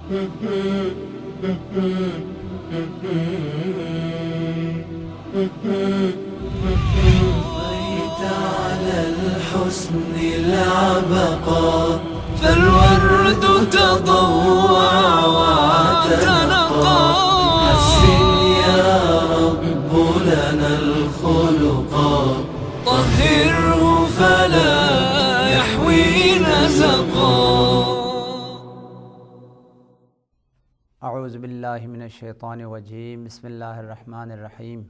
طفيت على الحسن العبقى فالورد تضوع واعتنقا حسن يا رب لنا الخلقا طهره فلا يحوي نزقا. اعوذ باللہ من الشیطان الرجیم. بسم اللہ الرحمن الرحیم.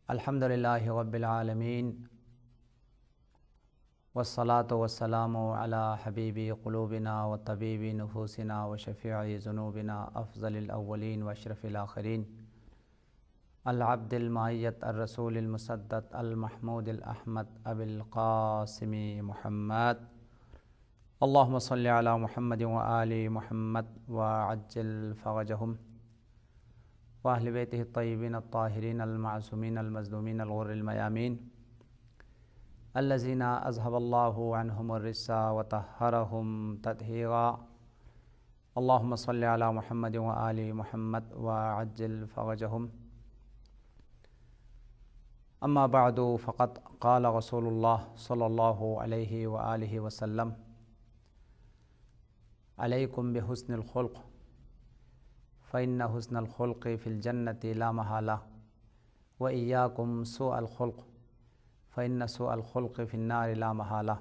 الحمد للہ رب العالمین والصلاة والسلام علی حبیب قلوبنا وطبیب نفوسنا وشفیع ذنوبنا افضل الاولین واشرف الاخرین العبد المعیت الرسول المسدد المحمود الاحمد ابی القاسم محمد. اللہم صلی علی محمد وآل محمد وعجل فرجہم واہل بیتہ الطیبین الطاہرین المعصومین المظلومین الغر المیامین الذین اذہب اللہ عنہم الرجس وطہرہم تطہیرا. اللہم صلی علی محمد وآل محمد وعجل فرجہم. اما بعد فقد قال رسول اللہ صلی اللہ علیہ وآلہ وسلم علیکم بحسن الخلق فإن حسن الخلق فی الجنۃ لا محالہ وإیاکم سوء الخلق فإن سوء الخلق فی النار لا محالہ.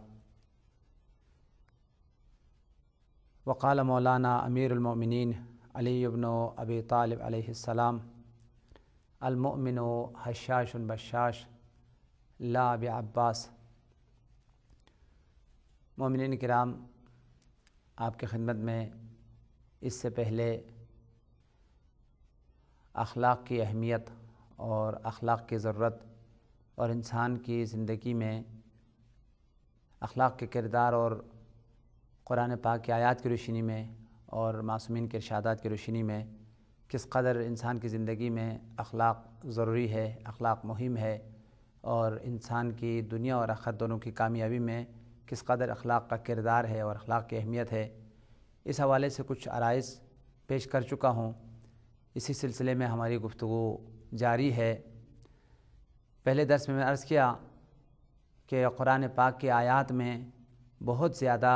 وقال مولانا امیر المؤمنین علی بن ابی طالب علیہ السلام المؤمن حشاش بشاش لا بعباس. مومنین کرام، آپ کی خدمت میں اس سے پہلے اخلاق کی اہمیت اور اخلاق کی ضرورت اور انسان کی زندگی میں اخلاق کے کردار اور قرآن پاک کی آیات کی روشنی میں اور معصومین کے ارشادات کی روشنی میں کس قدر انسان کی زندگی میں اخلاق ضروری ہے، اخلاق مہم ہے، اور انسان کی دنیا اور آخرت دونوں کی کامیابی میں کس قدر اخلاق کا کردار ہے اور اخلاق کی اہمیت ہے، اس حوالے سے کچھ عرائض پیش کر چکا ہوں. اسی سلسلے میں ہماری گفتگو جاری ہے. پہلے درس میں عرض کیا کہ قرآن پاک کی آیات میں بہت زیادہ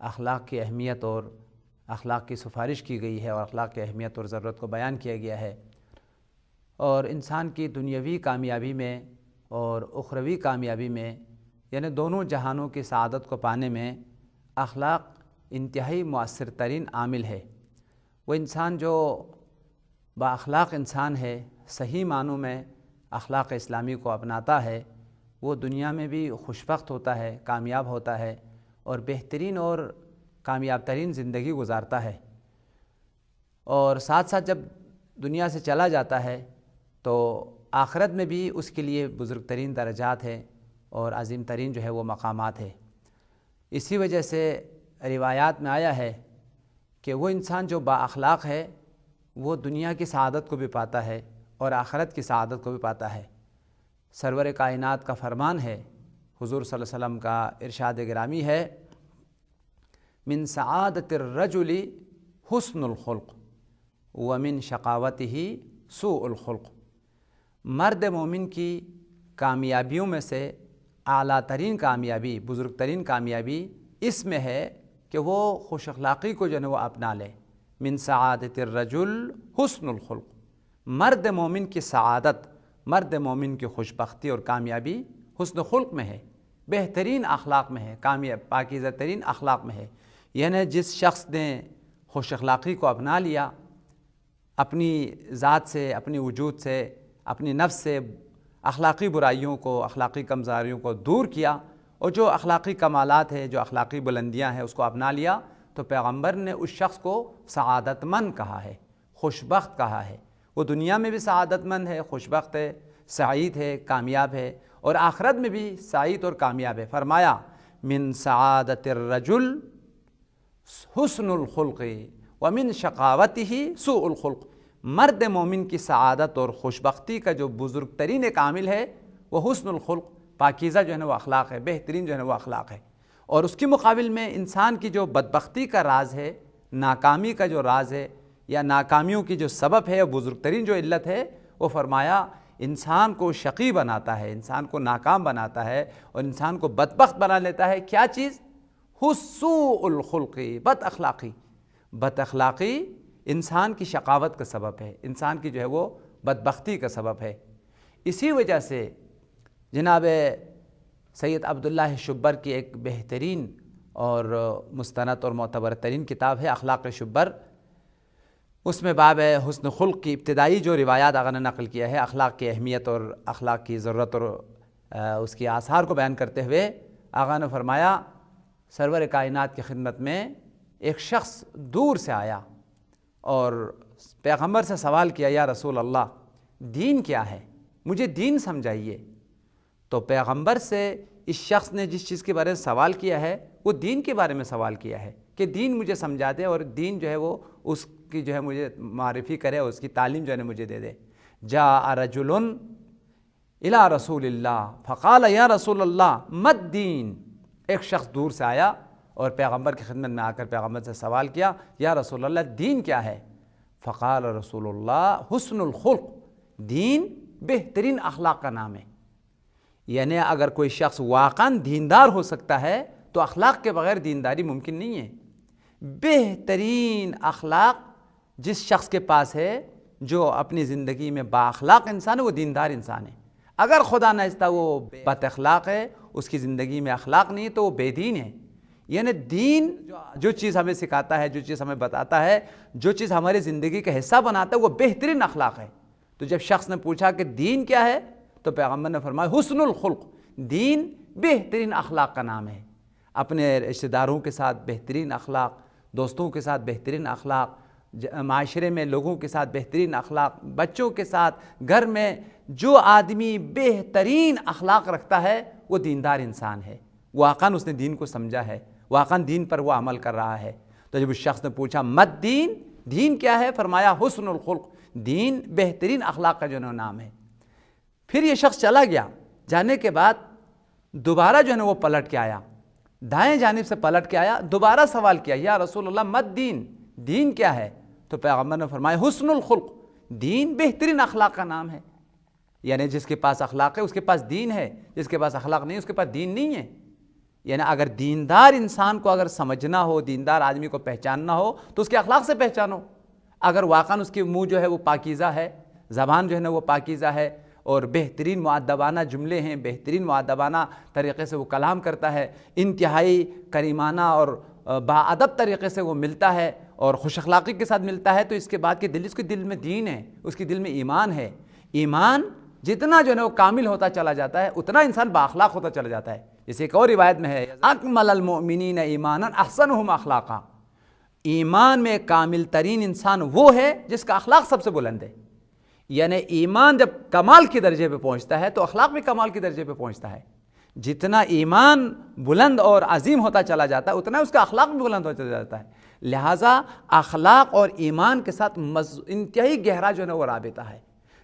اخلاق کی اہمیت اور اخلاق کی سفارش کی گئی ہے اور اخلاق کی اہمیت اور ضرورت کو بیان کیا گیا ہے، اور انسان کی دنیاوی کامیابی میں اور اخروی کامیابی میں، یعنی دونوں جہانوں کی سعادت کو پانے میں اخلاق انتہائی مؤثر ترین عامل ہے. وہ انسان جو با اخلاق انسان ہے، صحیح معنوں میں اخلاق اسلامی کو اپناتا ہے، وہ دنیا میں بھی خوشبخت ہوتا ہے، کامیاب ہوتا ہے اور بہترین اور کامیاب ترین زندگی گزارتا ہے. اور ساتھ ساتھ جب دنیا سے چلا جاتا ہے تو آخرت میں بھی اس کے لیے بزرگ ترین درجات ہے اور عظیم ترین جو ہے وہ مقامات ہے. اسی وجہ سے روایات میں آیا ہے کہ وہ انسان جو با اخلاق ہے وہ دنیا کی سعادت کو بھی پاتا ہے اور آخرت کی سعادت کو بھی پاتا ہے. سرور کائنات کا فرمان ہے، حضور صلی اللہ علیہ وسلم کا ارشاد گرامی ہے، من سعادت الرجل حسن الخلق ومن شقاوتہ سوء الخلق. مرد مومن کی کامیابیوں میں سے اعلیٰ ترین کامیابی، بزرگ ترین کامیابی اس میں ہے کہ وہ خوش اخلاقی کو جو ہے وہ اپنا لے. من سعادت الرجل حسن الخلق. مرد مومن کی سعادت، مرد مومن کی خوش بختی اور کامیابی حسن خلق میں ہے، بہترین اخلاق میں ہے، کامیاب پاکیزہ ترین اخلاق میں ہے. یعنی جس شخص نے خوش اخلاقی کو اپنا لیا، اپنی ذات سے، اپنی وجود سے، اپنی نفس سے اخلاقی برائیوں کو، اخلاقی کمزوریوں کو دور کیا اور جو اخلاقی کمالات ہے، جو اخلاقی بلندیاں ہیں اس کو اپنا لیا، تو پیغمبر نے اس شخص کو سعادت مند کہا ہے، خوشبخت کہا ہے. وہ دنیا میں بھی سعادت مند ہے، خوشبخت ہے، سعید ہے، کامیاب ہے، اور آخرت میں بھی سعید اور کامیاب ہے. فرمایا من سعادت الرجل حسن الخلق ومن شقاوتہ سوء الخلق. مرد مومن کی سعادت اور خوشبختی کا جو بزرگ ترین ایک عامل ہے وہ حسن الخلق، پاکیزہ جو ہے نا وہ اخلاق ہے، بہترین جو ہے نا وہ اخلاق ہے. اور اس کے مقابل میں انسان کی جو بدبختی کا راز ہے، ناکامی کا جو راز ہے یا ناکامیوں کی جو سبب ہے، بزرگ ترین جو علت ہے، وہ فرمایا انسان کو شقی بناتا ہے، انسان کو ناکام بناتا ہے اور انسان کو بدبخت بنا لیتا ہے۔ کیا چیز؟ سوء الخلقی، بد اخلاقی۔ بد اخلاقی انسان کی شقاوت کا سبب ہے، انسان کی جو ہے وہ بدبختی کا سبب ہے۔ اسی وجہ سے جناب سید عبداللہ شبر کی ایک بہترین اور مستند اور معتبر ترین کتاب ہے اخلاق شبر، اس میں باب حسن خلق کی ابتدائی جو روایات آقا نے نقل کیا ہے، اخلاق کی اہمیت اور اخلاق کی ضرورت اور اس کی آثار کو بیان کرتے ہوئے آقا نے فرمایا سرور کائنات کی خدمت میں ایک شخص دور سے آیا اور پیغمبر سے سوال کیا، یا رسول اللہ دین کیا ہے؟ مجھے دین سمجھائیے۔ تو پیغمبر سے اس شخص نے جس چیز کے بارے میں سوال کیا ہے وہ دین کے بارے میں سوال کیا ہے کہ دین مجھے سمجھا دے اور دین جو ہے وہ اس کی جو ہے مجھے معرفی کرے اور اس کی تعلیم جو ہے مجھے دے دے۔ جاء رجل الی رسول اللہ فقال یا رسول اللہ ما الدین، ایک شخص دور سے آیا اور پیغمبر کی خدمت میں آ کر پیغمبر سے سوال کیا، یا رسول اللہ دین کیا ہے؟ فقال رسول اللہ حسن الخلق، دین بہترین اخلاق کا نام ہے۔ یعنی اگر کوئی شخص واقعاً دیندار ہو سکتا ہے تو اخلاق کے بغیر دینداری ممکن نہیں ہے۔ بہترین اخلاق جس شخص کے پاس ہے جو اپنی زندگی میں با اخلاق انسان ہے وہ دیندار انسان ہے۔ اگر خدا نخواستہ وہ بد اخلاق ہے، اس کی زندگی میں اخلاق نہیں ہے تو وہ بے دین ہے۔ یعنی دین جو چیز ہمیں سکھاتا ہے، جو چیز ہمیں بتاتا ہے، جو چیز ہماری زندگی کا حصہ بناتا ہے وہ بہترین اخلاق ہے۔ تو جب شخص نے پوچھا کہ دین کیا ہے تو پیغمبر نے فرمایا حسن الخلق، دین بہترین اخلاق کا نام ہے۔ اپنے رشتہ داروں کے ساتھ بہترین اخلاق، دوستوں کے ساتھ بہترین اخلاق، معاشرے میں لوگوں کے ساتھ بہترین اخلاق، بچوں کے ساتھ، گھر میں جو آدمی بہترین اخلاق رکھتا ہے وہ دیندار انسان ہے، واقعاً اس نے دین کو سمجھا ہے، واقعاً دین پر وہ عمل کر رہا ہے۔ تو جب اس شخص نے پوچھا مد دین، دین کیا ہے؟ فرمایا حسن الخلق، دین بہترین اخلاق کا جو نام ہے۔ پھر یہ شخص چلا گیا، جانے کے بعد دوبارہ جو ہے نا وہ پلٹ کے آیا، دائیں جانب سے پلٹ کے آیا، دوبارہ سوال کیا، یا رسول اللہ مد دین، دین کیا ہے؟ تو پیغمبر نے فرمایا حسن الخلق، دین بہترین اخلاق کا نام ہے۔ یعنی جس کے پاس اخلاق ہے اس کے پاس دین ہے، جس کے پاس اخلاق نہیں اس کے پاس دین نہیں ہے۔ یعنی اگر دیندار انسان کو اگر سمجھنا ہو، دیندار آدمی کو پہچاننا ہو تو اس کے اخلاق سے پہچانو۔ اگر واقعاً اس کے منہ جو ہے وہ پاکیزہ ہے، زبان جو ہے نا وہ پاکیزہ ہے اور بہترین مؤدبانہ جملے ہیں، بہترین مؤدبانہ طریقے سے وہ کلام کرتا ہے، انتہائی کریمانہ اور باادب طریقے سے وہ ملتا ہے اور خوش اخلاقی کے ساتھ ملتا ہے، تو اس کے بعد کہ اس کے دل میں دین ہے، اس کے دل میں ایمان ہے۔ ایمان جتنا جو ہے وہ کامل ہوتا چلا جاتا ہے اتنا انسان بااخلاق ہوتا چلا جاتا ہے۔ جیسے ایک اور روایت میں ہے اکمل المؤمنین ایمانا احسنہم اخلاقا، ایمان میں کامل ترین انسان وہ ہے جس کا اخلاق سب سے بلند ہے۔ یعنی ایمان جب کمال کی درجے پہ پہنچتا ہے تو اخلاق بھی کمال کی درجے پہ پہنچتا ہے۔ جتنا ایمان بلند اور عظیم ہوتا چلا جاتا ہے اتنا اس کا اخلاق بھی بلند ہوتا چلا جاتا ہے۔ لہٰذا اخلاق اور ایمان کے ساتھ انتہائی گہرا جو ہے وہ رابطہ ہے۔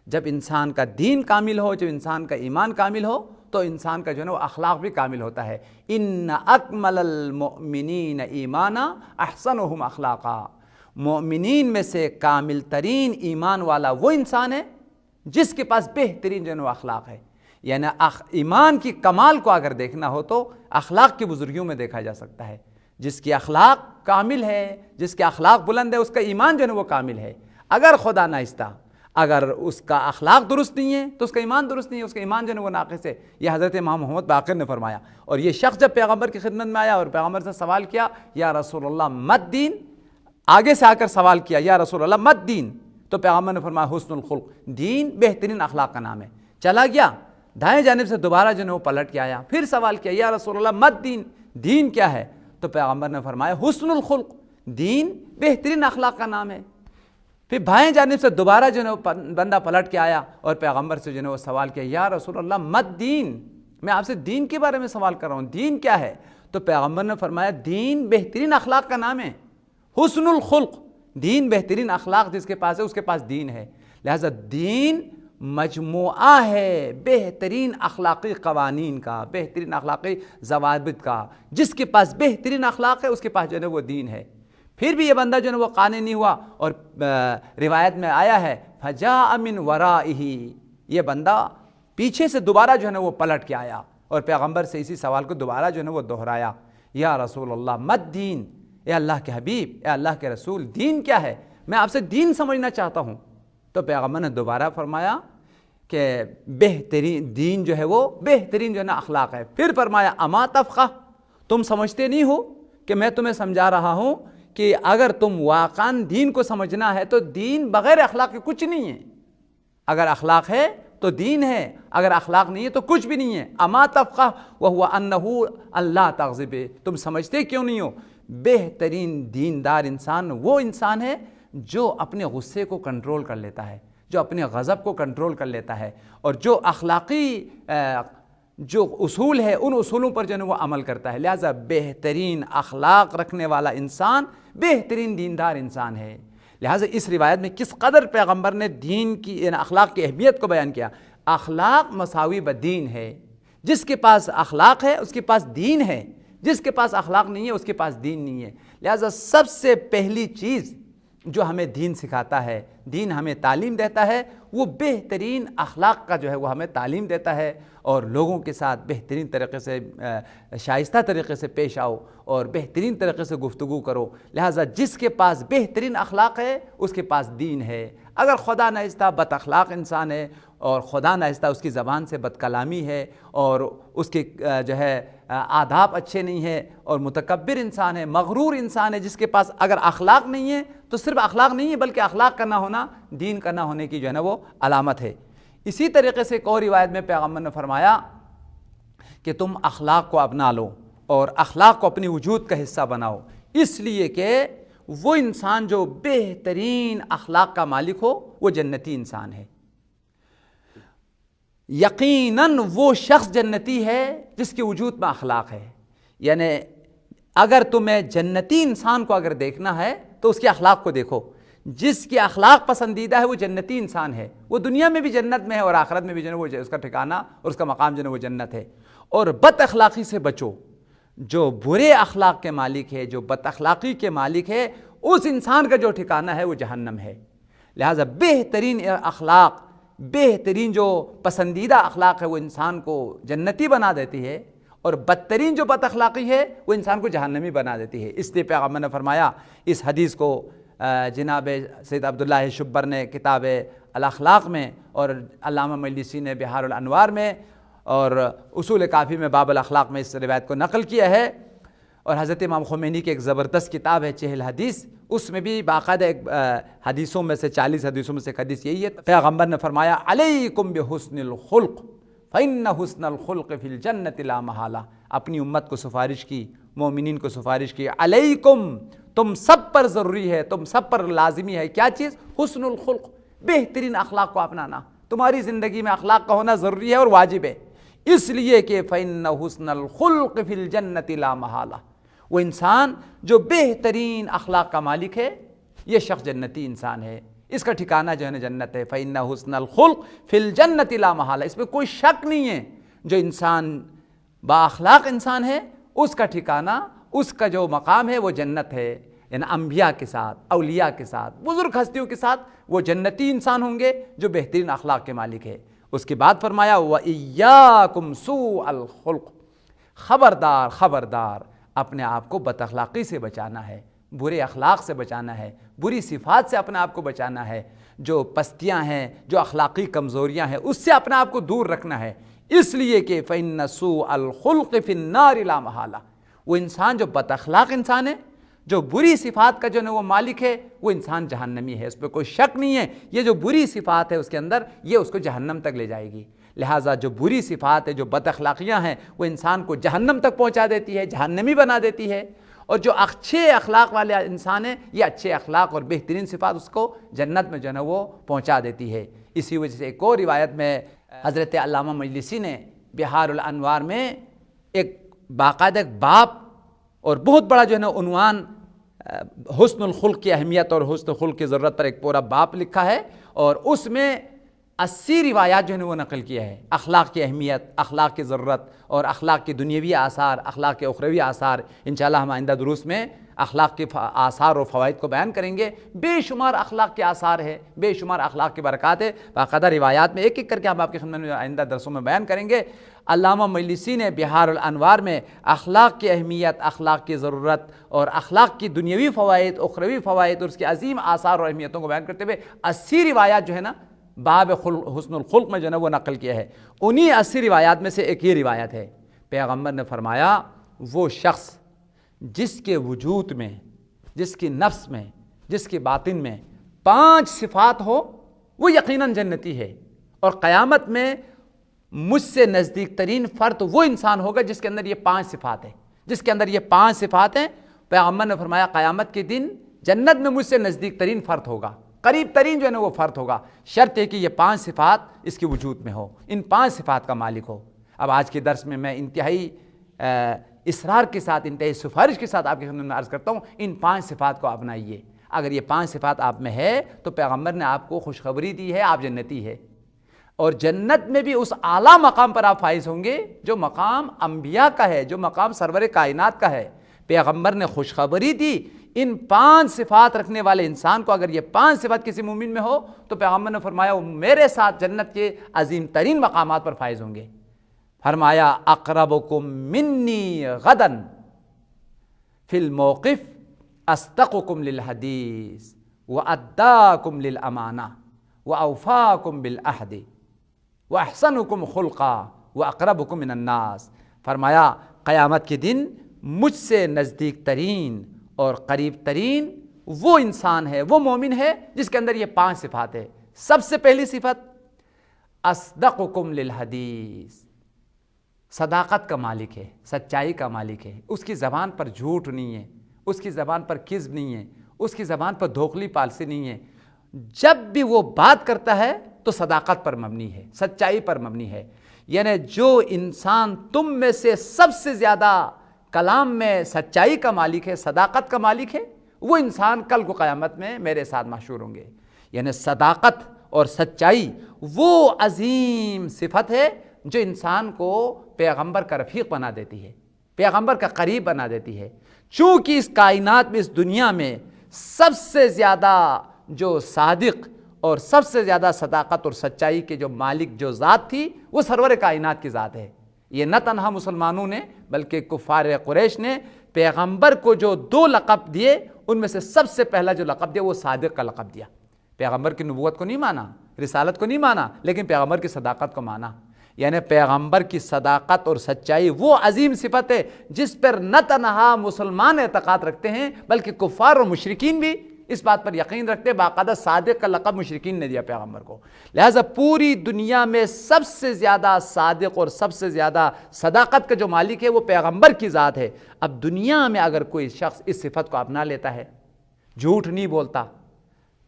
جب انسان کا دین کامل ہو، جب انسان کا ایمان کامل ہو تو انسان کا جو ہے وہ اخلاق بھی کامل ہوتا ہے۔ ان اکمل المؤمنین ایمانا احسنہم اخلاقا، مومنین میں سے کامل ترین ایمان والا وہ انسان ہے جس کے پاس بہترین جو ہے وہ اخلاق ہے۔ یعنی ایمان کی کمال کو اگر دیکھنا ہو تو اخلاق کی بزرگیوں میں دیکھا جا سکتا ہے۔ جس کی اخلاق کامل ہے، جس کے اخلاق بلند ہے، اس کا ایمان جو ہے وہ کامل ہے۔ اگر خدا نخواستہ اگر اس کا اخلاق درست نہیں ہے تو اس کا ایمان درست نہیں ہے، اس کا ایمان جو ہے وہ ناقص ہے۔ یہ حضرت امام محمد باقر نے فرمایا۔ اور یہ شخص جب پیغمبر کی خدمت میں آیا اور پیغمبر سے سوال کیا، یا رسول اللہ مد دین، آگے سے آ کر سوال کیا، یا رسول اللہ مد دین، تو پیغمبر نے فرمایا حسن الخلق، دین بہترین اخلاق کا نام ہے۔ چلا گیا، دائیں جانب سے دوبارہ جو ہے وہ پلٹ کے آیا، پھر سوال کیا، یا رسول اللہ مد دین، دین کیا ہے؟ تو پیغمبر نے فرمایا حسن الخلق، دین بہترین اخلاق کا نام ہے۔ پھر بائیں جانب سے دوبارہ جو ہے بندہ پلٹ کے آیا اور پیغمبر سے جو ہے وہ سوال کیا، یا رسول اللہ مد دین، میں آپ سے دین کے بارے میں سوال کر رہا ہوں، دین کیا ہے؟ تو پیغمبر نے فرمایا دین بہترین اخلاق کا نام ہے، حسن الخلق، دین بہترین اخلاق جس کے پاس ہے اس کے پاس دین ہے۔ لہذا دین مجموعہ ہے بہترین اخلاقی قوانین کا، بہترین اخلاقی ضوابط کا۔ جس کے پاس بہترین اخلاق ہے اس کے پاس جو ہے وہ دین ہے۔ پھر بھی یہ بندہ جو ہے وہ قانع نہیں ہوا، اور روایت میں آیا ہے فجاء من ورائہ، یہ بندہ پیچھے سے دوبارہ جو ہے وہ پلٹ کے آیا اور پیغمبر سے اسی سوال کو دوبارہ جو ہے وہ دہرایا، یا رسول اللہ مت دین، اے اللہ کے حبیب، اے اللہ کے رسول، دین کیا ہے؟ میں آپ سے دین سمجھنا چاہتا ہوں۔ تو پیغمبر نے دوبارہ فرمایا کہ بہترین دین جو ہے وہ بہترین جو ہے نا اخلاق ہے۔ پھر فرمایا اما تفقہ، تم سمجھتے نہیں ہو کہ میں تمہیں سمجھا رہا ہوں کہ اگر تم واقعاً دین کو سمجھنا ہے تو دین بغیر اخلاق کے کچھ نہیں ہے۔ اگر اخلاق ہے تو دین ہے، اگر اخلاق نہیں ہے تو کچھ بھی نہیں ہے۔ اما تفقہ وہو انہ اللہ تغضب، تم سمجھتے کیوں نہیں ہو؟ بہترین دیندار انسان وہ انسان ہے جو اپنے غصے کو کنٹرول کر لیتا ہے، جو اپنے غضب کو کنٹرول کر لیتا ہے، اور جو اخلاقی جو اصول ہے ان اصولوں پر جو ہے وہ عمل کرتا ہے۔ لہٰذا بہترین اخلاق رکھنے والا انسان بہترین دیندار انسان ہے۔ لہٰذا اس روایت میں کس قدر پیغمبر نے دین کی اخلاق کی اہمیت کو بیان کیا۔ اخلاق مساوی بدین ہے، جس کے پاس اخلاق ہے اس کے پاس دین ہے، جس کے پاس اخلاق نہیں ہے اس کے پاس دین نہیں ہے۔ لہٰذا سب سے پہلی چیز جو ہمیں دین سکھاتا ہے، دین ہمیں تعلیم دیتا ہے، وہ بہترین اخلاق کا جو ہے وہ ہمیں تعلیم دیتا ہے، اور لوگوں کے ساتھ بہترین طریقے سے شائستہ طریقے سے پیش آؤ اور بہترین طریقے سے گفتگو کرو۔ لہٰذا جس کے پاس بہترین اخلاق ہے اس کے پاس دین ہے۔ اگر خدا نخواستہ بد اخلاق انسان ہے اور خدا نخواستہ اس کی زبان سے بد کلامی ہے اور اس کے جو ہے آداب اچھے نہیں ہیں اور متکبر انسان ہے، مغرور انسان ہے، جس کے پاس اگر اخلاق نہیں ہے تو صرف اخلاق نہیں ہے بلکہ اخلاق کا نہ ہونا دین کا نہ ہونے کی جو ہے نا وہ علامت ہے۔ اسی طریقے سے ایک اور روایت میں پیغمبر نے فرمایا کہ تم اخلاق کو اپنا لو اور اخلاق کو اپنی وجود کا حصہ بناؤ، اس لیے کہ وہ انسان جو بہترین اخلاق کا مالک ہو وہ جنتی انسان ہے۔ یقیناً وہ شخص جنتی ہے جس کے وجود میں اخلاق ہے۔ یعنی اگر تمہیں جنتی انسان کو اگر دیکھنا ہے تو اس کے اخلاق کو دیکھو۔ جس کے اخلاق پسندیدہ ہے وہ جنتی انسان ہے، وہ دنیا میں بھی جنت میں ہے اور آخرت میں بھی جو ہے وہ اس کا ٹھکانہ اور اس کا مقام جو ہے وہ جنت ہے۔ اور بد اخلاقی سے بچو، جو برے اخلاق کے مالک ہے، جو بد اخلاقی کے مالک ہے، اس انسان کا جو ٹھکانہ ہے وہ جہنم ہے۔ لہٰذا بہترین اخلاق، بہترین جو پسندیدہ اخلاق ہے وہ انسان کو جنتی بنا دیتی ہے، اور بدترین جو بد اخلاقی ہے وہ انسان کو جہنمی بنا دیتی ہے۔ اس لیے پیغمبر نے فرمایا، اس حدیث کو جناب سید عبداللہ شبر نے کتاب الاخلاق میں اور علامہ مجلسی نے بحار الانوار میں اور اصول کافی میں باب الاخلاق میں اس روایت کو نقل کیا ہے، اور حضرت امام خمینی کی ایک زبردست کتاب ہے 40 حدیث، اس میں بھی باقاعدہ ایک حدیثوں میں سے 40 حدیثوں میں سے ایک حدیث یہی ہے۔ پیغمبر نے فرمایا علیکم بحسن الخلق فإن حسن الخلق فی الجنۃ لا محالہ، اپنی امت کو سفارش کی، مومنین کو سفارش کی، علیکم، تم سب پر ضروری ہے، تم سب پر لازمی ہے کیا چیز؟ حسن الخلق، بہترین اخلاق کو اپنانا۔ تمہاری زندگی میں اخلاق کا ہونا ضروری ہے اور واجب ہے، اس لیے کہ فإن حسن الخلق فی الجنۃ لا محالہ، وہ انسان جو بہترین اخلاق کا مالک ہے یہ شخص جنتی انسان ہے، اس کا ٹھکانہ جو ہے نا جنت ہے۔ فإن حسن الخلق فی الجنۃ لا محالہ، اس میں کوئی شک نہیں ہے، جو انسان با اخلاق انسان ہے اس کا ٹھکانہ، اس کا جو مقام ہے وہ جنت ہے۔ یعنی انبیاء کے ساتھ، اولیاء کے ساتھ، بزرگ ہستیوں کے ساتھ وہ جنتی انسان ہوں گے جو بہترین اخلاق کے مالک ہے۔ اس کے بعد فرمایا وَإِيَّاكُمْ سُوءَ الْخُلْقِ، خبردار خبردار، اپنے آپ کو بد اخلاقی سے بچانا ہے، برے اخلاق سے بچانا ہے، بری صفات سے اپنے آپ کو بچانا ہے، جو پستیاں ہیں، جو اخلاقی کمزوریاں ہیں اس سے اپنے آپ کو دور رکھنا ہے، اس لیے کہ فإن سوء الخلق فی النار لا محالہ، وہ انسان جو بد اخلاق انسان ہے، جو بری صفات کا جو ہے وہ مالک ہے، وہ انسان جہنمی ہے، اس پہ کوئی شک نہیں ہے۔ یہ جو بری صفات ہے اس کے اندر، یہ اس کو جہنم تک لے جائے گی۔ لہٰذا جو بری صفات ہے، جو بد اخلاقیاں ہیں، وہ انسان کو جہنم تک پہنچا دیتی ہے، جہنمی بنا دیتی ہے، اور جو اچھے اخلاق والے انسان ہیں، یہ اچھے اخلاق اور بہترین صفات اس کو جنت میں جو ہے وہ پہنچا دیتی ہے۔ اسی وجہ سے ایک اور روایت میں حضرت علامہ مجلسی نے بحار الانوار میں ایک باقاعدہ ایک باب اور بہت بڑا جو ہے نا عنوان حسن الخلق کی اہمیت اور حسن الخلق کی ضرورت پر ایک پورا باب لکھا ہے، اور اس میں 80 روایات جو ہے وہ نقل کیا ہے، اخلاق کی اہمیت، اخلاق کی ضرورت اور اخلاق کے دنیاوی آثار، اخلاق کے اخروی آثار۔ انشاءاللہ ہم آئندہ دروس میں اخلاق کے آثار اور فوائد کو بیان کریں گے۔ بے شمار اخلاق کے آثار ہے، بے شمار اخلاق کی برکات ہے، باقاعدہ روایات میں ایک ایک کر کے ہم آپ کی خدمت میں آئندہ درسوں میں بیان کریں گے۔ علامہ مجلسی نے بہار الانوار میں اخلاق کی اہمیت، اخلاق کی ضرورت اور اخلاق کی دنیاوی فوائد، اخروی فوائد اور اس کے عظیم آثار اور اہمیتوں کو بیان کرتے ہوئے 80 روایات جو ہے نا باب حسن الخلق میں جو ہے وہ نقل کیا ہے۔ انہی 80 روایات میں سے ایک یہ روایت ہے، پیغمبر نے فرمایا وہ شخص جس کے وجود میں، جس کی نفس میں، جس کی باطن میں 5 صفات ہو وہ یقیناً جنتی ہے، اور قیامت میں مجھ سے نزدیک ترین فرد وہ انسان ہوگا جس کے اندر یہ 5 صفات ہیں، جس کے اندر یہ 5 صفات ہیں۔ پیغمبر نے فرمایا قیامت کے دن جنت میں مجھ سے نزدیک ترین فرد ہوگا، قریب ترین جو ہے نا وہ فرد ہوگا، شرط ہے کہ یہ 5 صفات اس کے وجود میں ہو، ان 5 صفات کا مالک ہو۔ اب آج کے درس میں انتہائی اصرار کے ساتھ، انتہائی سفارش کے ساتھ آپ کی خدمت میں عرض کرتا ہوں، ان 5 صفات کو اپنائیے۔ اگر یہ 5 صفات آپ میں ہے تو پیغمبر نے آپ کو خوشخبری دی ہے، آپ جنتی ہے، اور جنت میں بھی اس اعلیٰ مقام پر آپ فائز ہوں گے جو مقام انبیاء کا ہے، جو مقام سرور کائنات کا ہے۔ پیغمبر نے خوشخبری دی، ان 5 صفات رکھنے والے انسان کو اگر یہ 5 صفات کسی مومن میں ہو تو پیغمبر نے فرمایا وہ میرے ساتھ جنت کے عظیم ترین مقامات پر فائز ہوں گے۔ فرمایا اقربکم منی غدا فی الموقف اصدقکم للحدیث واداکم للامانہ واوفاکم بالعہد واحسنکم خلقا واقربکم من الناس۔ فرمایا قیامت کے دن مجھ سے نزدیک ترین اور قریب ترین وہ انسان ہے، وہ مومن ہے جس کے اندر یہ 5 صفات ہے۔ سب سے پہلی صفت اصدقکم للحدیث، صداقت کا مالک ہے، سچائی کا مالک ہے، اس کی زبان پر جھوٹ نہیں ہے، اس کی زبان پر کذب نہیں ہے، اس کی زبان پر دھوکھلی پالسی نہیں ہے۔ جب بھی وہ بات کرتا ہے تو صداقت پر مبنی ہے، سچائی پر مبنی ہے۔ یعنی جو انسان تم میں سے سب سے زیادہ کلام میں سچائی کا مالک ہے، صداقت کا مالک ہے، وہ انسان کل کو قیامت میں میرے ساتھ محشور ہوں گے۔ یعنی صداقت اور سچائی وہ عظیم صفت ہے جو انسان کو پیغمبر کا رفیق بنا دیتی ہے، پیغمبر کا قریب بنا دیتی ہے۔ چونکہ اس کائنات میں، اس دنیا میں سب سے زیادہ جو صادق اور سب سے زیادہ صداقت اور سچائی کے جو مالک جو ذات تھی وہ سرور کائنات کی ذات ہے۔ یہ نہ تنہا مسلمانوں نے بلکہ کفار قریش نے پیغمبر کو جو 2 لقب دیے ان میں سے سب سے پہلا جو لقب دیا وہ صادق کا لقب دیا۔ پیغمبر کی نبوت کو نہیں مانا، رسالت کو نہیں مانا، لیکن پیغمبر کی صداقت کو مانا۔ یعنی پیغمبر کی صداقت اور سچائی وہ عظیم صفت ہے جس پر نہ تنہا مسلمان اعتقاد رکھتے ہیں بلکہ کفار اور مشرکین بھی اس بات پر یقین رکھتے ہیں۔ باقاعدہ صادق کا لقب مشرکین نے دیا پیغمبر کو۔ لہٰذا پوری دنیا میں سب سے زیادہ صادق اور سب سے زیادہ صداقت کا جو مالک ہے وہ پیغمبر کی ذات ہے۔ اب دنیا میں اگر کوئی شخص اس صفت کو اپنا لیتا ہے، جھوٹ نہیں بولتا،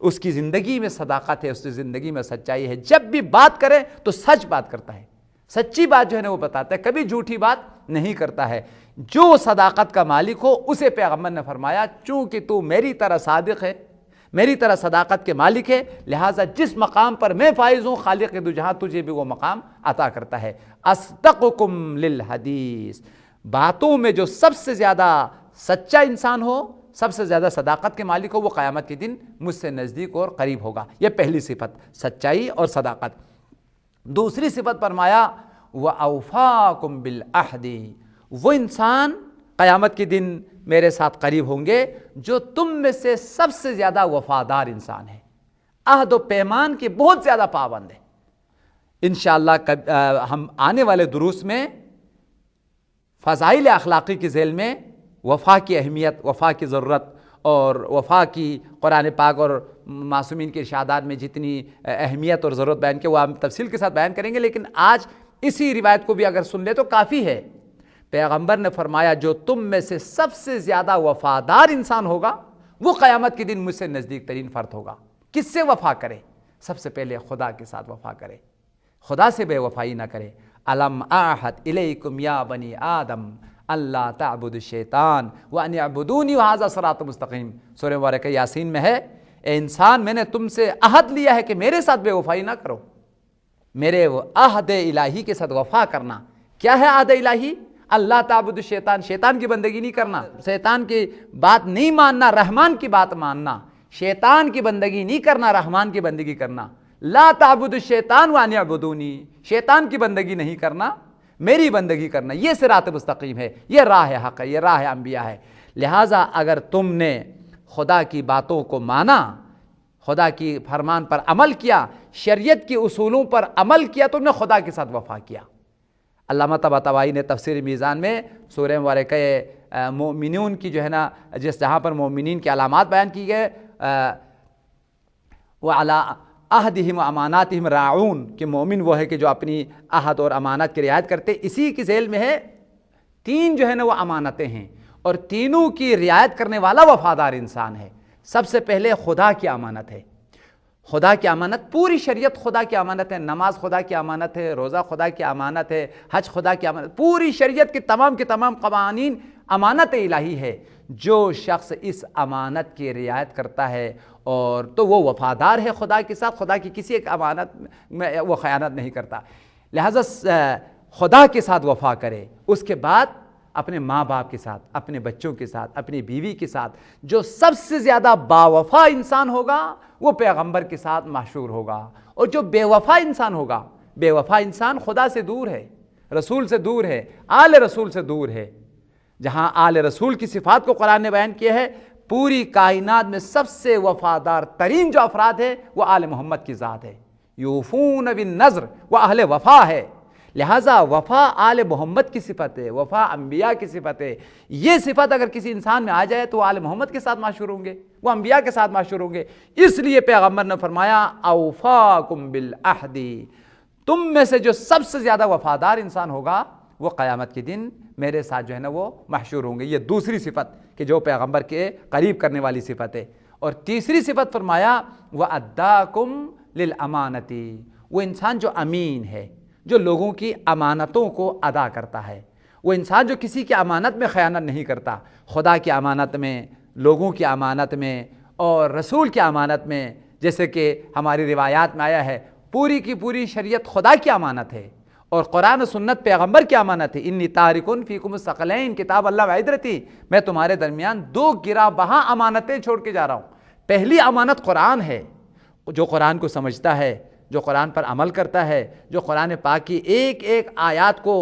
اس کی زندگی میں صداقت ہے، اس کی زندگی میں سچائی ہے، جب بھی بات کرے تو سچ بات کرتا ہے، سچی بات جو ہے نا وہ بتاتا ہے، کبھی جھوٹی بات نہیں کرتا ہے، جو صداقت کا مالک ہو اسے پیغمبر نے فرمایا چونکہ تو میری طرح صادق ہے، میری طرح صداقت کے مالک ہے، لہٰذا جس مقام پر میں فائز ہوں خالق دو جہاں تجھے بھی وہ مقام عطا کرتا ہے۔ اصدقکم للحدیث، باتوں میں جو سب سے زیادہ سچا انسان ہو، سب سے زیادہ صداقت کے مالک ہو، وہ قیامت کے دن مجھ سے نزدیک اور قریب ہوگا۔ یہ پہلی صفت، سچائی اور صداقت۔ دوسری صفت فرمایا وَأَوْفَاكُمْ بِالْعَهْدِ، وہ انسان قیامت کے دن میرے ساتھ قریب ہوں گے جو تم میں سے سب سے زیادہ وفادار انسان ہے، عہد و پیمان کے بہت زیادہ پابند ہے۔ انشاءاللہ ہم آنے والے دروس میں فضائل اخلاقی کی ذیل میں وفا کی اہمیت، وفا کی ضرورت اور وفا کی قرآن پاک اور معصومین کے ارشادات میں جتنی اہمیت اور ضرورت بیان کی وہ ہم تفصیل کے ساتھ بیان کریں گے، لیکن آج اسی روایت کو بھی اگر سن لے تو کافی ہے۔ پیغمبر نے فرمایا جو تم میں سے سب سے زیادہ وفادار انسان ہوگا وہ قیامت کے دن مجھ سے نزدیک ترین فرد ہوگا۔ کس سے وفا کرے؟ سب سے پہلے خدا کے ساتھ وفا کرے، خدا سے بے وفائی نہ کرے۔ الم اعہد الیکم یا بنی آدم اللہ تعبدوا الشیطان وان اعبدونی وھذا صراط مستقیم، سورہ مبارکہ یاسین میں ہے، اے انسان میں نے تم سے عہد لیا ہے کہ میرے ساتھ بے وفائی نہ کرو، میرے وہ عہد الہی کے ساتھ وفا کرنا۔ کیا ہے عہد الہی؟ اللہ تعبد الشیطان، شیطان کی بندگی نہیں کرنا، شیطان کی بات نہیں ماننا، رحمان کی بات ماننا، شیطان کی بندگی نہیں کرنا، رحمان کی بندگی کرنا۔ لا تعبد الشیطان وان اعبدونی، شیطان کی بندگی نہیں کرنا، میری بندگی کرنا، یہ صراط مستقیم ہے، یہ راہ حق ہے، یہ راہ انبیاء ہے۔ لہٰذا اگر تم نے خدا کی باتوں کو مانا، خدا کی فرمان پر عمل کیا، شریعت کے اصولوں پر عمل کیا، تم نے خدا کے ساتھ وفا کیا۔ علامہ طباطبائی نے تفسیر میزان میں سورہ مبارکہ مومنون کی جو ہے نا، جہاں پر مومنین کی علامات بیان کی گئے، وَعَلَىٰ عَهْدِهِمْ وَأَمَانَاتِهِمْ رَاعُونَ، کہ مومن وہ ہے کہ جو اپنی عہد اور امانت کی رعایت کرتے۔ اسی کی ذیل میں ہے تین جو ہے نا وہ امانتیں ہیں، اور تینوں کی رعایت کرنے والا وفادار انسان ہے۔ سب سے پہلے خدا کی امانت ہے، خدا کی امانت، پوری شریعت خدا کی امانت ہے، نماز خدا کی امانت ہے، روزہ خدا کی امانت ہے، حج خدا کی امانت، پوری شریعت کے تمام قوانین امانت الہی ہے۔ جو شخص اس امانت کی رعایت کرتا ہے اور تو وہ وفادار ہے خدا کے ساتھ، خدا کی کسی ایک امانت میں وہ خیانت نہیں کرتا۔ لہٰذا خدا کے ساتھ وفا کرے، اس کے بعد اپنے ماں باپ کے ساتھ، اپنے بچوں کے ساتھ، اپنی بیوی کے ساتھ۔ جو سب سے زیادہ باوفا انسان ہوگا وہ پیغمبر کے ساتھ محشور ہوگا، اور جو بے وفا انسان ہوگا، بے وفا انسان خدا سے دور ہے، رسول سے دور ہے، آل رسول سے دور ہے۔ جہاں آل رسول کی صفات کو قرآن نے بیان کیا ہے، پوری کائنات میں سب سے وفادار ترین جو افراد ہے وہ آل محمد کی ذات ہے۔ یوفون بالنذر، وہ اہل وفا ہے۔ لہٰذا وفا آل محمد کی صفت ہے، وفا انبیاء کی صفت ہے۔ یہ صفت اگر کسی انسان میں آ جائے تو وہ آل محمد کے ساتھ معشور ہوں گے، وہ انبیاء کے ساتھ معشور ہوں گے۔ اس لیے پیغمبر نے فرمایا اوفاکم بالعہد، تم میں سے جو سب سے زیادہ وفادار انسان ہوگا وہ قیامت کے دن میرے ساتھ جو ہے نا وہ محشور ہوں گے۔ یہ دوسری صفت کہ جو پیغمبر کے قریب کرنے والی صفت ہے۔ اور تیسری صفت فرمایا وَأَدَّاكُمْ لِلْأَمَانَةِ، وہ انسان جو امین ہے، جو لوگوں کی امانتوں کو ادا کرتا ہے، وہ انسان جو کسی کی امانت میں خیانت نہیں کرتا، خدا کی امانت میں، لوگوں کی امانت میں اور رسول کی امانت میں۔ جیسے کہ ہماری روایات میں آیا ہے، پوری کی پوری شریعت خدا کی امانت ہے، اور قرآن و سنت پیغمبر کی امانت ہے۔ انی تارکن فیکم الثقلین کتاب اللہ و عترتی، میں تمہارے درمیان دو گراں بہا امانتیں چھوڑ کے جا رہا ہوں۔ پہلی امانت قرآن ہے، جو قرآن کو سمجھتا ہے، جو قرآن پر عمل کرتا ہے، جو قرآن پاک کی ایک ایک آیات کو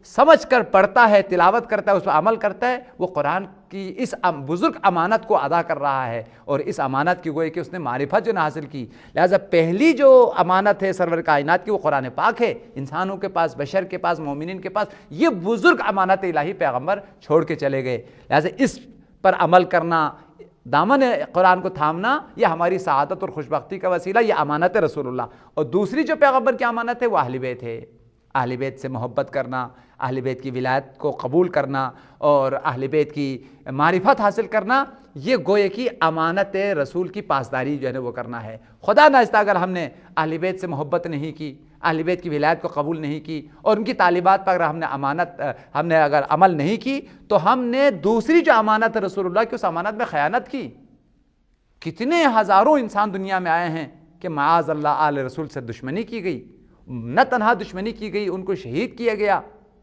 سمجھ کر پڑھتا ہے، تلاوت کرتا ہے، اس پر عمل کرتا ہے، وہ قرآن کی اس بزرگ امانت کو ادا کر رہا ہے، اور اس امانت کی گوئی کہ اس نے معرفت جو نہ حاصل کی۔ لہٰذا پہلی جو امانت ہے سرور کائنات کی وہ قرآن پاک ہے، انسانوں کے پاس، بشر کے پاس، مومنین کے پاس یہ بزرگ امانت الہی پیغمبر چھوڑ کے چلے گئے۔ لہٰذا اس پر عمل کرنا، دامن قرآن کو تھامنا، یہ ہماری سعادت اور خوشبختی کا وسیلہ، یہ امانت رسول اللہ۔ اور دوسری جو پیغمبر کی امانت ہے وہ اہل بیت ہے، اہل بیت سے محبت کرنا، اہل بیت کی ولایت کو قبول کرنا اور اہل بیت کی معرفت حاصل کرنا، یہ گوئے کی امانت رسول کی پاسداری جو ہے وہ کرنا ہے۔ خدا ناخواستہ اگر ہم نے اہل بیت سے محبت نہیں کی، اہل بیت کی ولایت کو قبول نہیں کی، اور ان کی تعلیمات پر اگر ہم نے اگر عمل نہیں کی، تو ہم نے دوسری جو امانت رسول اللہ کی اس امانت میں خیانت کی۔ کتنے ہزاروں انسان دنیا میں آئے ہیں کہ معاذ اللہ آل رسول سے دشمنی کی گئی، نہ تنہا دشمنی کی گئی، ان کو شہید کیا گیا۔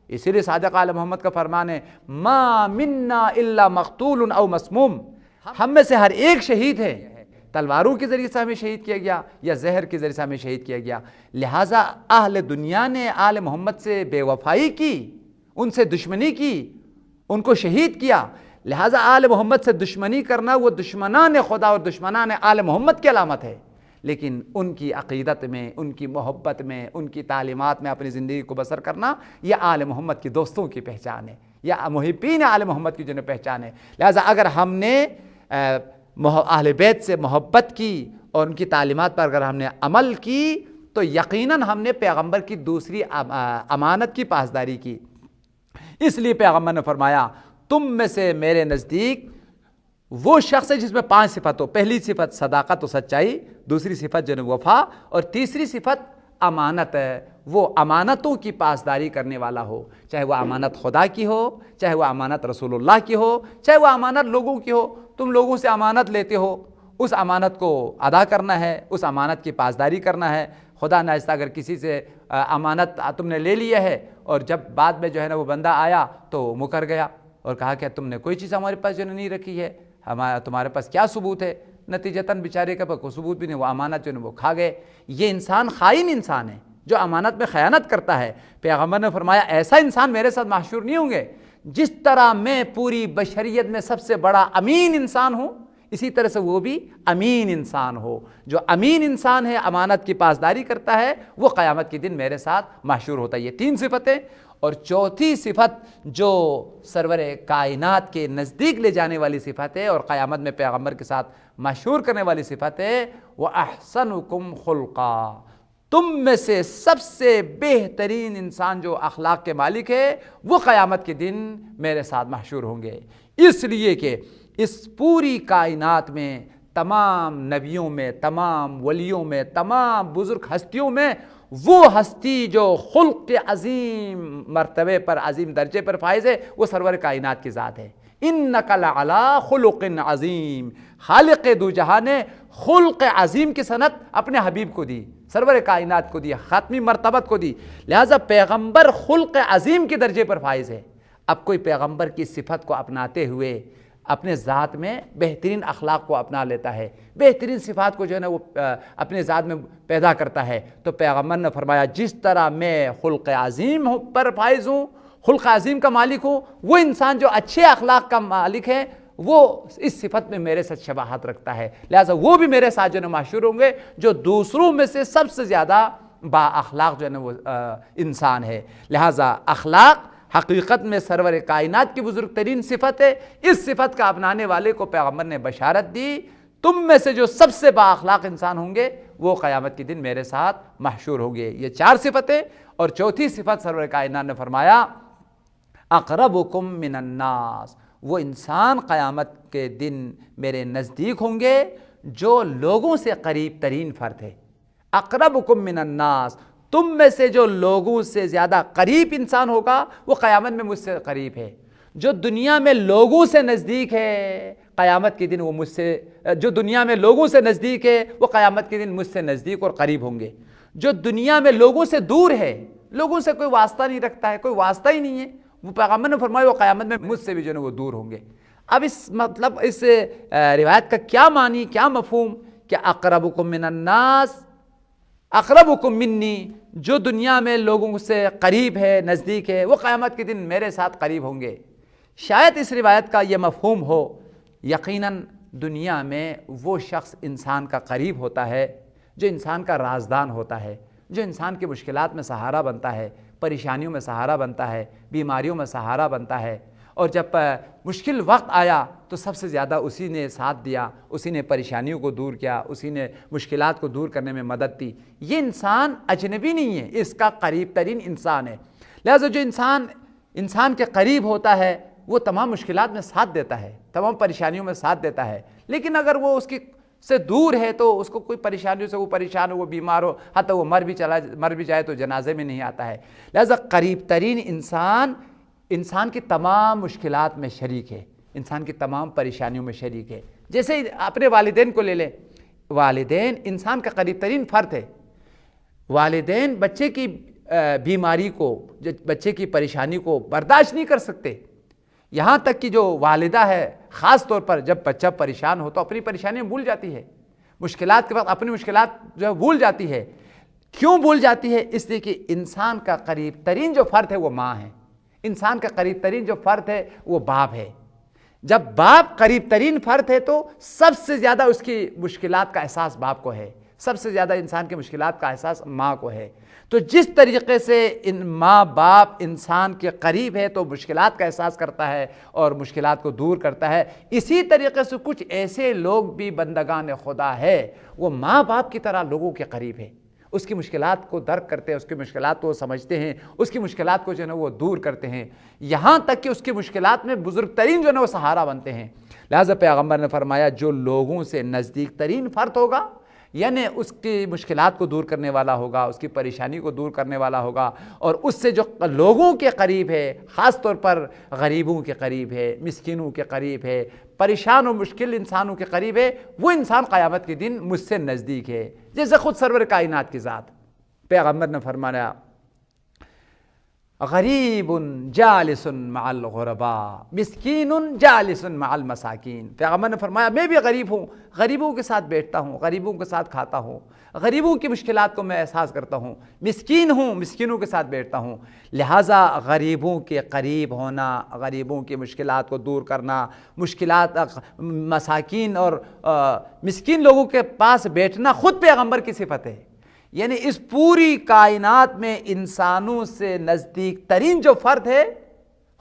اسی لیے صادق آل محمد کا فرمان ہے ما منا الا مقتول او مسموم، ہم میں سے ہر ایک شہید ہے، تلواروں کے ذریعے سے ہمیں شہید کیا گیا یا زہر کے ذریعے سے ہمیں شہید کیا گیا۔ لہٰذا اہل دنیا نے آل محمد سے بے وفائی کی، ان سے دشمنی کی، ان کو شہید کیا۔ لہٰذا آل محمد سے دشمنی کرنا وہ دشمنان خدا اور دشمنان آل محمد کی علامت ہے، لیکن ان کی عقیدت میں، ان کی محبت میں، ان کی تعلیمات میں اپنی زندگی کو بسر کرنا، یہ آل محمد کی دوستوں کی پہچان ہے، یا محبین آل محمد کی جنہیں پہچان ہے۔ لہٰذا اگر ہم نے اہل بیت سے محبت کی اور ان کی تعلیمات پر اگر ہم نے عمل کی، تو یقیناً ہم نے پیغمبر کی دوسری امانت کی پاسداری کی۔ اس لیے پیغمبر نے فرمایا تم میں سے میرے نزدیک وہ شخص ہے جس میں 5 صفت ہو۔ پہلی صفت صداقت و سچائی، دوسری صفت جو ہے وفا، اور تیسری صفت امانت ہے، وہ امانتوں کی پاسداری کرنے والا ہو، چاہے وہ امانت خدا کی ہو، چاہے وہ امانت رسول اللہ کی ہو، چاہے وہ امانت لوگوں کی ہو۔ تم لوگوں سے امانت لیتے ہو، اس امانت کو ادا کرنا ہے، اس امانت کی پاسداری کرنا ہے۔ خدا ناخواستہ اگر کسی سے امانت تم نے لے لیا ہے اور جب بعد میں جو ہے نا وہ بندہ آیا تو وہ مکر گیا اور کہا کہ تم نے کوئی چیز ہمارے پاس جو نہیں رکھی ہے، تمہارے پاس کیا ثبوت ہے، نتیجتاً بیچارے کے پاس کوئی ثبوت بھی نہیں، وہ امانت جو ہے وہ کھا گئے۔ یہ انسان خائن انسان ہے جو امانت میں خیانت کرتا ہے۔ پیغمبر نے فرمایا ایسا انسان میرے ساتھ محشور نہیں ہوں گے۔ جس طرح میں پوری بشریت میں سب سے بڑا امین انسان ہوں، اسی طرح سے وہ بھی امین انسان ہو۔ جو امین انسان ہے، امانت کی پاسداری کرتا ہے، وہ قیامت کے دن میرے ساتھ محشور ہوتا ہے۔ یہ 3 صفتیں، اور چوتھی صفت جو سرور کائنات کے نزدیک لے جانے والی صفت ہے اور قیامت میں پیغمبر کے ساتھ محشور کرنے والی صفت ہے، وہ احسنکم خلقا، تم میں سے سب سے بہترین انسان جو اخلاق کے مالک ہے وہ قیامت کے دن میرے ساتھ محشور ہوں گے۔ اس لیے کہ اس پوری کائنات میں تمام نبیوں میں، تمام ولیوں میں، تمام بزرگ ہستیوں میں وہ ہستی جو خلق کے عظیم مرتبے پر، عظیم درجے پر فائز ہے، وہ سرور کائنات کی ذات ہے۔ انک لعلی خلق عظیم، خالق دو جہاں نے خلق عظیم کی صنعت اپنے حبیب کو دی، سرور کائنات کو دی، خاتمی مرتبت کو دی، لہذا پیغمبر خلق عظیم کے درجے پر فائز ہے۔ اب کوئی پیغمبر کی صفت کو اپناتے ہوئے اپنے ذات میں بہترین اخلاق کو اپنا لیتا ہے، بہترین صفات کو جو ہے نا وہ اپنے ذات میں پیدا کرتا ہے، تو پیغمبر نے فرمایا جس طرح میں خلق عظیم پر فائز ہوں، خلق عظیم کا مالک ہوں، وہ انسان جو اچھے اخلاق کا مالک ہے وہ اس صفت میں میرے ساتھ شباہت رکھتا ہے، لہٰذا وہ بھی میرے ساتھ جو ہے نا محشور ہوں گے، جو دوسروں میں سے سب سے زیادہ با اخلاق جو ہے نا وہ انسان ہے۔ لہٰذا اخلاق حقیقت میں سرور کائنات کی بزرگ ترین صفت ہے۔ اس صفت کا اپنانے والے کو پیغمبر نے بشارت دی، تم میں سے جو سب سے با اخلاق انسان ہوں گے وہ قیامت کے دن میرے ساتھ محشور ہوں گے۔ یہ 4 صفتیں، اور چوتھی صفت سرور کائنات نے فرمایا اقربکم من الناس، وہ انسان قیامت کے دن میرے نزدیک ہوں گے جو لوگوں سے قریب ترین فرد ہے۔ اقربکم من الناس، تم میں سے جو لوگوں سے زیادہ قریب انسان ہوگا وہ قیامت میں مجھ سے قریب ہے۔ جو دنیا میں لوگوں سے نزدیک ہے قیامت کے دن وہ مجھ سے، جو دنیا میں لوگوں سے نزدیک ہے وہ قیامت کے دن مجھ سے نزدیک اور قریب ہوں گے۔ جو دنیا میں لوگوں سے دور ہے، لوگوں سے کوئی واسطہ نہیں رکھتا ہے، کوئی واسطہ ہی نہیں ہے، وہ پیغمبر نے فرمایا وہ قیامت میں مجھ سے بھی جو ہے وہ دور ہوں گے۔ اب اس مطلب اس روایت کا کیا معنی، کیا مفہوم کہ اقربکم من الناس، اقربکم منی، جو دنیا میں لوگوں سے قریب ہے، نزدیک ہے، وہ قیامت کے دن میرے ساتھ قریب ہوں گے۔ شاید اس روایت کا یہ مفہوم ہو، یقیناً دنیا میں وہ شخص انسان کا قریب ہوتا ہے جو انسان کا رازدان ہوتا ہے، جو انسان کی مشکلات میں سہارا بنتا ہے، پریشانیوں میں سہارا بنتا ہے، بیماریوں میں سہارا بنتا ہے، اور جب مشکل وقت آیا تو سب سے زیادہ اسی نے ساتھ دیا، اسی نے پریشانیوں کو دور کیا، اسی نے مشکلات کو دور کرنے میں مدد دی۔ یہ انسان اجنبی نہیں ہے، اس کا قریب ترین انسان ہے۔ لہذا جو انسان کے قریب ہوتا ہے وہ تمام مشکلات میں ساتھ دیتا ہے، تمام پریشانیوں میں ساتھ دیتا ہے، لیکن اگر وہ اس کی سے دور ہے تو اس کو کوئی پریشانیوں سے وہ پریشان ہو، وہ بیمار ہو، حتیٰ وہ مر بھی جائے تو جنازے میں نہیں آتا ہے۔ لہذا قریب ترین انسان کی تمام مشکلات میں شریک ہے، انسان کی تمام پریشانیوں میں شریک ہے۔ جیسے اپنے والدین کو لے لیں، والدین انسان کا قریب ترین فرد ہے۔ والدین بچے کی بیماری کو، بچے کی پریشانی کو برداشت نہیں کر سکتے، یہاں تک کہ جو والدہ ہے خاص طور پر جب بچہ پریشان ہو تو اپنی پریشانیاں بھول جاتی ہے، مشکلات کے وقت اپنی مشکلات جو ہے بھول جاتی ہے۔ کیوں بھول جاتی ہے؟ اس لیے کہ انسان کا قریب ترین جو فرد ہے وہ ماں ہے، انسان کا قریب ترین جو فرد ہے وہ باپ ہے۔ جب باپ قریب ترین فرد ہے تو سب سے زیادہ اس کی مشکلات کا احساس باپ کو ہے، سب سے زیادہ انسان کی مشکلات کا احساس ماں کو ہے۔ تو جس طریقے سے ماں باپ انسان کے قریب ہے تو مشکلات کا احساس کرتا ہے اور مشکلات کو دور کرتا ہے، اسی طریقے سے کچھ ایسے لوگ بھی بندگان خدا ہے وہ ماں باپ کی طرح لوگوں کے قریب ہے، اس کی مشکلات کو درک کرتے ہیں، اس کی مشکلات کو سمجھتے ہیں، اس کی مشکلات کو جو ہے نا وہ دور کرتے ہیں، یہاں تک کہ اس کی مشکلات میں بزرگ ترین جو ہے نا وہ سہارا بنتے ہیں۔ لہذا پیغمبر نے فرمایا جو لوگوں سے نزدیک ترین فرد ہوگا، یعنی اس کی مشکلات کو دور کرنے والا ہوگا، اس کی پریشانی کو دور کرنے والا ہوگا، اور اس سے جو لوگوں کے قریب ہے، خاص طور پر غریبوں کے قریب ہے، مسکینوں کے قریب ہے، پریشان و مشکل انسانوں کے قریب ہے، وہ انسان قیامت کے دن مجھ سے نزدیک ہے، جیسے خود سرور کائنات کی ذات پیغمبر نے فرمایا غریب جالس مع الغرباء مسکین جالس مع المساکین، پیغمبر نے فرمایا میں بھی غریب ہوں، غریبوں کے ساتھ بیٹھتا ہوں، غریبوں کے ساتھ کھاتا ہوں، غریبوں کی مشکلات کو میں احساس کرتا ہوں، مسکین ہوں، مسکینوں کے ساتھ بیٹھتا ہوں، لہٰذا غریبوں کے قریب ہونا، غریبوں کی مشکلات کو دور کرنا، مشکلات مساکین اور مسکین لوگوں کے پاس بیٹھنا خود پیغمبر کی صفت ہے۔ یعنی اس پوری کائنات میں انسانوں سے نزدیک ترین جو فرد ہے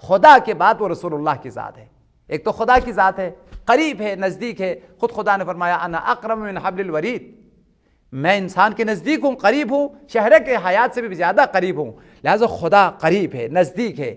خدا کے بعد وہ رسول اللہ کی ذات ہے۔ ایک تو خدا کی ذات ہے، قریب ہے، نزدیک ہے، خود خدا نے فرمایا انا اقرب من حبل الورید، میں انسان کے نزدیک ہوں، قریب ہوں، شہرے کے حیات سے بھی زیادہ قریب ہوں، لہذا خدا قریب ہے، نزدیک ہے۔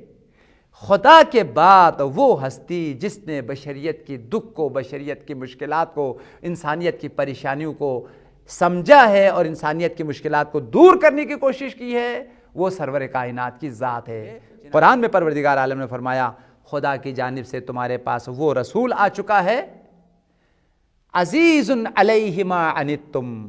خدا کے بعد وہ ہستی جس نے بشریت کی دکھ کو، بشریت کی مشکلات کو، انسانیت کی پریشانیوں کو سمجھا ہے اور انسانیت کی مشکلات کو دور کرنے کی کوشش کی ہے، وہ سرور کائنات کی ذات ہے۔ قرآن میں پروردگار عالم نے فرمایا خدا کی جانب سے تمہارے پاس وہ رسول آ چکا ہے عزیز علیہ ما عنتم،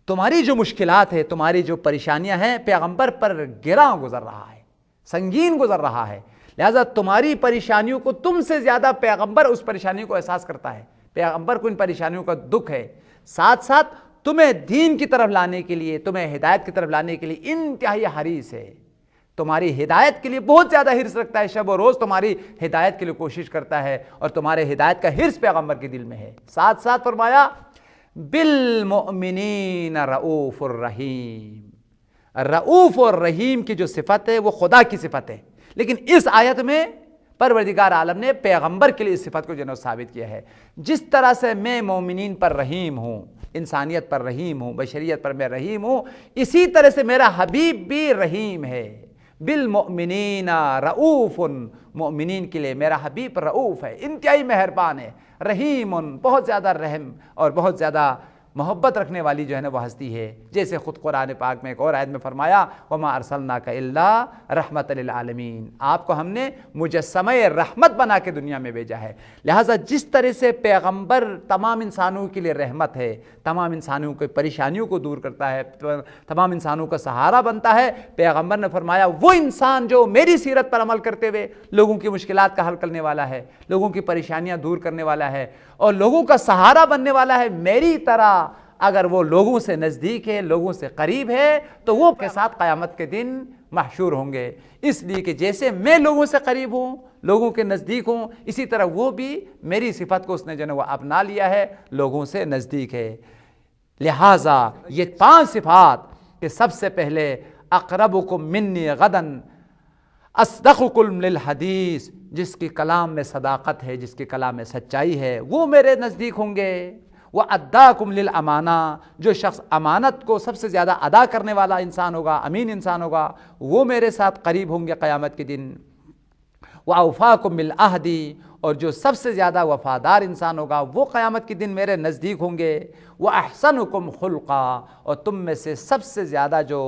تمہاری جو مشکلات ہے، تمہاری جو پریشانیاں ہیں پیغمبر پر گراں گزر رہا ہے، سنگین گزر رہا ہے، لہذا تمہاری پریشانیوں کو تم سے زیادہ پیغمبر اس پریشانیوں کو احساس کرتا ہے، پیغمبر کو ان پریشانیوں کا دکھ ہے، ساتھ ساتھ تمہیں دین کی طرف لانے کے لیے، تمہیں ہدایت کی طرف لانے کے لیے انتہائی حریص ہے، تمہاری ہدایت کے لیے بہت زیادہ حرص رکھتا ہے، شب و روز تمہاری ہدایت کے لیے کوشش کرتا ہے اور تمہارے ہدایت کا حرص پیغمبر کے دل میں ہے۔ ساتھ ساتھ فرمایا بالمؤمنین رؤوف الرحیم، رؤوف اور رحیم کی جو صفت ہے وہ خدا کی صفت ہے، لیکن اس آیت میں پروردگار عالم نے پیغمبر کے لیے اس صفت کو جو ہے ثابت کیا ہے۔ جس طرح سے میں مومنین پر رحیم ہوں، انسانیت پر رحیم ہوں، بشریت پر میں رحیم ہوں، اسی طرح سے میرا حبیب بھی رحیم ہے۔ بالمؤمنین رؤوف، مؤمنین کے لیے میرا حبیب رؤوف ہے، انتہائی مہربان ہے، رحیم، بہت زیادہ رحم اور بہت زیادہ محبت رکھنے والی جو ہے نا وہ ہستی ہے، جیسے خود قرآن پاک میں ایک اور آیت میں فرمایا وَمَا أَرْسَلْنَاكَ إِلَّا رَحْمَةً لِلْعَالَمِينَ، آپ کو ہم نے مجسمہ رحمت بنا کے دنیا میں بھیجا ہے، لہٰذا جس طرح سے پیغمبر تمام انسانوں کے لیے رحمت ہے، تمام انسانوں کی پریشانیوں کو دور کرتا ہے، تمام انسانوں کا سہارا بنتا ہے، پیغمبر نے فرمایا وہ انسان جو میری سیرت پر عمل کرتے ہوئے لوگوں کی مشکلات کا حل کرنے والا ہے، لوگوں کی پریشانیاں دور کرنے والا ہے اور لوگوں کا سہارا بننے والا ہے، میری طرح اگر وہ لوگوں سے نزدیک ہے، لوگوں سے قریب ہے تو وہ کے ساتھ قیامت کے دن محشور ہوں گے، اس لیے کہ جیسے میں لوگوں سے قریب ہوں، لوگوں کے نزدیک ہوں، اسی طرح وہ بھی میری صفت کو اس نے جو ہے وہ اپنا لیا ہے، لوگوں سے نزدیک ہے۔ لہٰذا یہ 5 صفات کہ سب سے پہلے اقربکم منی غدا اصدقکم للحدیث، جس کی کلام میں صداقت ہے، جس کی کلام میں سچائی ہے وہ میرے نزدیک ہوں گے، وَأَدَّاكُمْ لِلْأَمَانَةِ، جو شخص امانت کو سب سے زیادہ ادا کرنے والا انسان ہوگا، امین انسان ہوگا، وہ میرے ساتھ قریب ہوں گے قیامت کے دن، وَأَوْفَاكُمْ بِالْعَهْدِ، اور جو سب سے زیادہ وفادار انسان ہوگا وہ قیامت کے دن میرے نزدیک ہوں گے، وَأَحْسَنُكُمْ خُلْقًا، اور تم میں سے سب سے زیادہ جو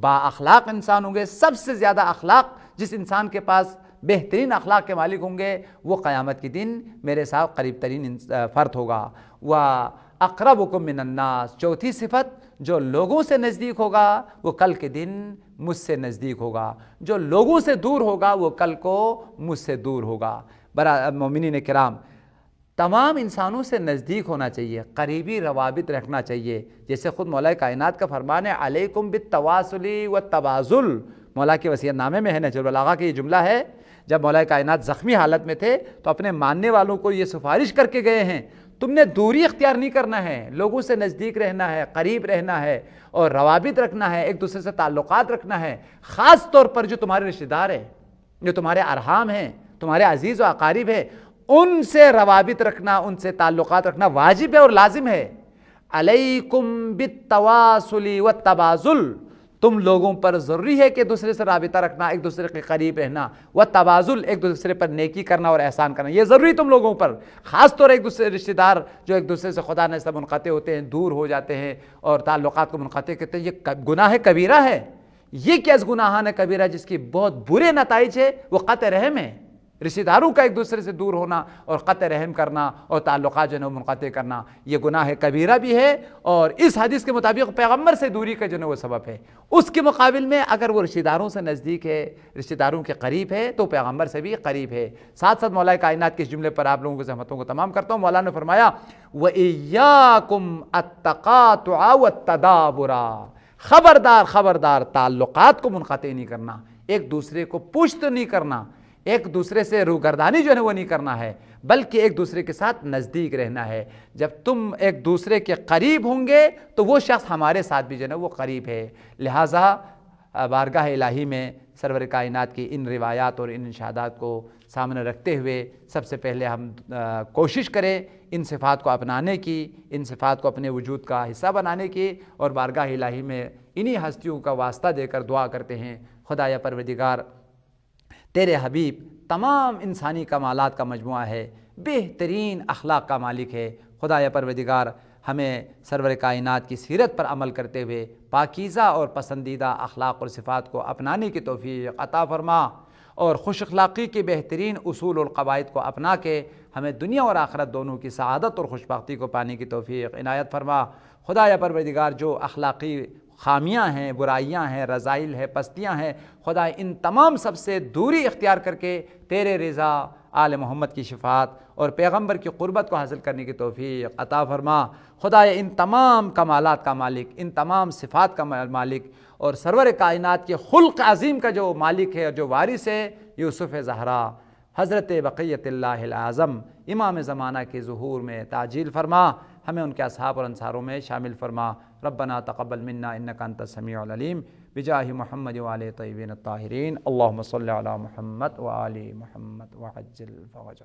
با اخلاق انسان ہوں گے، سب سے زیادہ اخلاق جس انسان کے پاس بہترین اخلاق کے مالک ہوں گے وہ قیامت کے دن میرے ساتھ قریب ترین فرد ہوگا۔ وَأَقْرَبُكُم مِّنَ النَّاسِ، چوتھی صفت جو لوگوں سے نزدیک ہوگا وہ کل کے دن مجھ سے نزدیک ہوگا، جو لوگوں سے دور ہوگا وہ کل کو مجھ سے دور ہوگا۔ مومنین کرام، تمام انسانوں سے نزدیک ہونا چاہیے، قریبی روابط رکھنا چاہیے، جیسے خود مولا کائنات کا فرمان ہے علیکم بالتواصل والتبازل، مولا کے وصیت نامے میں ہے، نہج البلاغہ کا یہ جملہ ہے، جب مولا کائنات زخمی حالت میں تھے تو اپنے ماننے والوں کو یہ سفارش کر کے گئے ہیں تم نے دوری اختیار نہیں کرنا ہے، لوگوں سے نزدیک رہنا ہے، قریب رہنا ہے اور روابط رکھنا ہے، ایک دوسرے سے تعلقات رکھنا ہے، خاص طور پر جو تمہارے رشتہ دار ہیں، جو تمہارے ارحام ہیں، تمہارے عزیز و اقارب ہیں، ان سے روابط رکھنا، ان سے تعلقات رکھنا واجب ہے اور لازم ہے۔ علیکم بالتواصل والتبازل، تم لوگوں پر ضروری ہے کہ ایک دوسرے سے رابطہ رکھنا، ایک دوسرے کے قریب رہنا، والتبازل، ایک دوسرے پر نیکی کرنا اور احسان کرنا، یہ ضروری تم لوگوں پر، خاص طور ایک دوسرے رشتہ دار جو ایک دوسرے سے خدا نہ سب منقطع ہوتے ہیں، دور ہو جاتے ہیں اور تعلقات کو منقطع کرتے ہیں، یہ گناہ کبیرہ ہے۔ یہ کیا گناہان کبیرہ جس کی بہت برے نتائج ہے، وہ قطع رحم ہے، رشتہ داروں کا ایک دوسرے سے دور ہونا اور قطع رحم کرنا اور تعلقات جو ہے منقطع کرنا یہ گناہ کبیرہ بھی ہے، اور اس حدیث کے مطابق پیغمبر سے دوری کا جو ہے وہ سبب ہے۔ اس کے مقابل میں اگر وہ رشتہ داروں سے نزدیک ہے، رشتہ داروں کے قریب ہے، تو پیغمبر سے بھی قریب ہے۔ ساتھ ساتھ مولا کائنات کے اس جملے پر آپ لوگوں کی زحمتوں کو تمام کرتا ہوں۔ مولا نے فرمایا وَإِيَّاكُمْ التَّقَاطُعَ وَالتَّدَابُرَ، خبردار خبردار تعلقات کو منقطع نہیں کرنا، ایک دوسرے کو پشت نہیں کرنا، ایک دوسرے سے روگردانی جو ہے وہ نہیں کرنا ہے، بلکہ ایک دوسرے کے ساتھ نزدیک رہنا ہے۔ جب تم ایک دوسرے کے قریب ہوں گے تو وہ شخص ہمارے ساتھ بھی جو ہے وہ قریب ہے۔ لہٰذا بارگاہ الہی میں سرور کائنات کی ان روایات اور ان ارشادات کو سامنے رکھتے ہوئے سب سے پہلے ہم کوشش کریں ان صفات کو اپنانے کی، ان صفات کو اپنے وجود کا حصہ بنانے کی، اور بارگاہ الہی میں انہی ہستیوں کا واسطہ دے کر دعا کرتے ہیں خدایا پروردگار تیرے حبیب تمام انسانی کمالات کا مجموعہ ہے، بہترین اخلاق کا مالک ہے۔ خدایا پروردگار ہمیں سرور کائنات کی سیرت پر عمل کرتے ہوئے پاکیزہ اور پسندیدہ اخلاق اور صفات کو اپنانے کی توفیق عطا فرما، اور خوش اخلاقی کے بہترین اصول اور قواعد کو اپنا کے ہمیں دنیا اور آخرت دونوں کی سعادت اور خوشبختی کو پانے کی توفیق عنایت فرما۔ خدایا پروردگار جو اخلاقی خامیاں ہیں، برائیاں ہیں، رذائل ہیں، پستیاں ہیں، خدا ان تمام سب سے دوری اختیار کر کے تیرے رضا، آل محمد کی شفاعت اور پیغمبر کی قربت کو حاصل کرنے کی توفیق عطا فرما۔ خدایا ان تمام کمالات کا مالک، ان تمام صفات کا مالک اور سرور کائنات کے خلق عظیم کا جو مالک ہے اور جو وارث ہے، یوسف زہرا حضرت بقیت اللہ الاعظم امام زمانہ کے ظہور میں تعجیل فرما، ہمیں ان کے اصحاب اور انصاروں میں شامل فرما۔ ربنا تقبل منا انک انت السمیع العلیم بجاہ محمد وآلہ طیبین الطاہرین، اللہم صلی علی محمد وآل محمد وعجل فرجہ۔